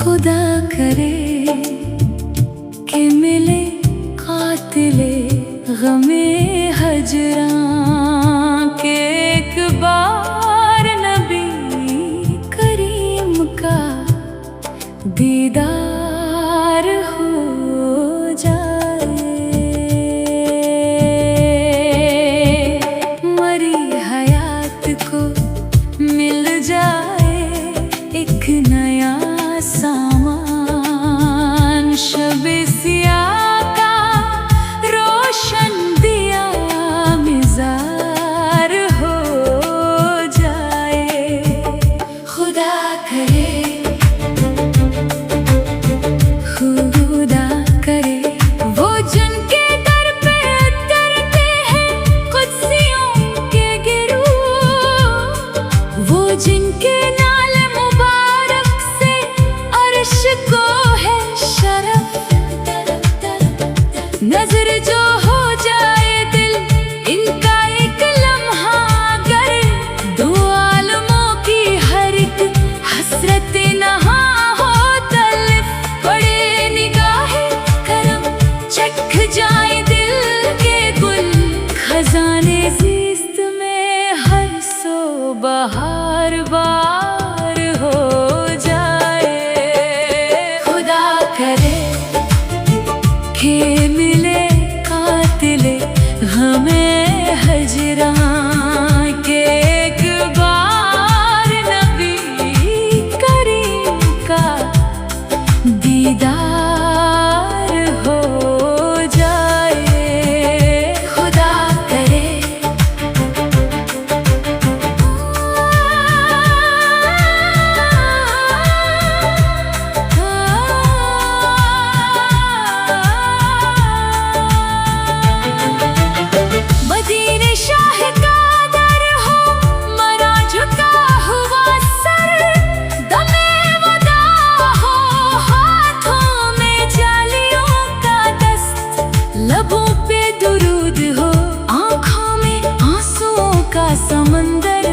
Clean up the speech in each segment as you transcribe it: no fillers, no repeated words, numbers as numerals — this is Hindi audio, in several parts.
खुदा करे कि मिले कातिले गमे हजरां के एक बार नबी करीम का दीदार हो जाए। मरी हयात को मिल जाए एक नया सामान, शबे सियाह का रोशन दिया मिज़ार हो जाए। खुदा करे, खुदा करे वो जिनके दर पे उतरते हैं कुद्सियों के गिरूह, वो जिनके नाले मुबारक से अर्श को है शरफ। नजर जो हो जाए दिल इनका एक लम्हा, अगर दो आलमों की हर एक हसरत नहा हो तलफ, बड़े निगाहे करम चख जाए दिल के गुल, खजाने ज़िस्त में हर सो बहार बार हो जाए। खुदा करे कि मिले कातिले हमें हजरां के एक बार नबी करीम का दीदार हो जाए। खुदा करे, मदीने शाह का दर हो मरा झुका हुआ सर, दमे वदा हो हाथों में जालियों का दस्त, लबों पे दुरूद हो आँखों में आंसुओं का समंदर,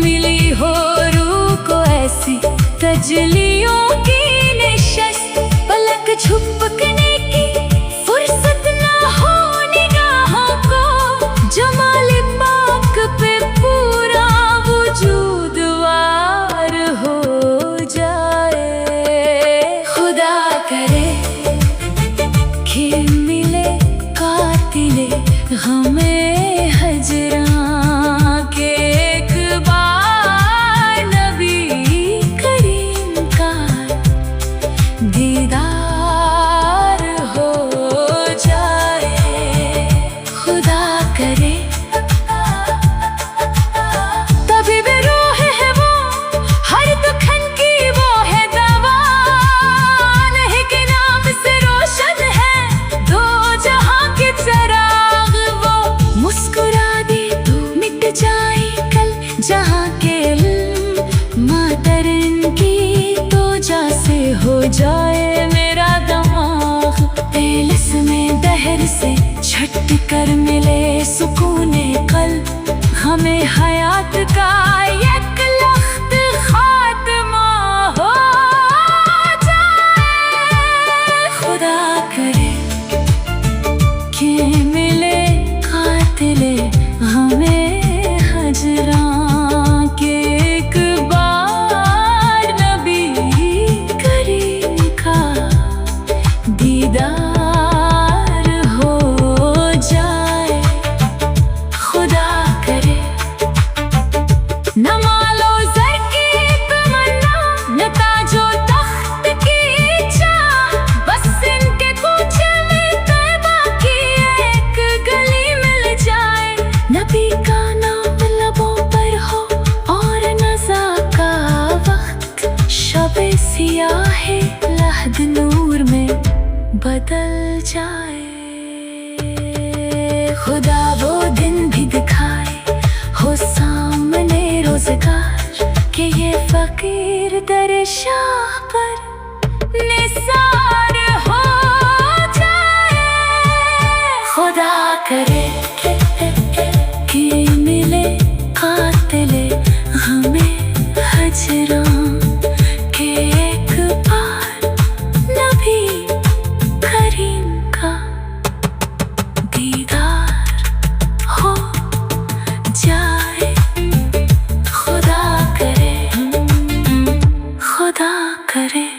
मिली हो रूह को ऐसी तजलियों की निशस्त, पलक झपकने की फुर्सत ना हो निगाहों को, जमाल पाक पे पूरा वजूद वार हो जाए। खुदा करे कि मिले कातिले हमें हजरां के एक बार नबी करीम का दीदार हो जाए। खुदा करे, तभी भी रूह है वो हर दुखन की वो है दवा, नहीं के नाम से रोशन है दो जहां के चराग, वो मुस्कुरा दे तो मिट जाए कल जहां के इल्म, मातरन की तो जैसे हो जाए मेरा दिमाग, तेलस में दहर से छट कर मिले सुकूने कल्ब, हमें हयात का एक लख्त खात्मा हो जाए। खुदा करे कि मिले कातिले हमें हजरां के एक बार नबी करीम का दीदार हो जाए। खुदा करे, न मालो ज़र की तमन्ना न ताजो तख्त की चाह, बस इनके कूचे में तैबा की एक गली मिल जाए, नबी का नाम लबों पर हो और नज़ा का वक्त, शबे सियाह लहद नूर में बदल जाए। खुदा वो दिन भी दिखाए हो सामने रोज़गार, कि ये फकीर दर शाह पर निसार हो जाए। खुदा करे कि मिले कातिले हमें हजरां के एक बार करे।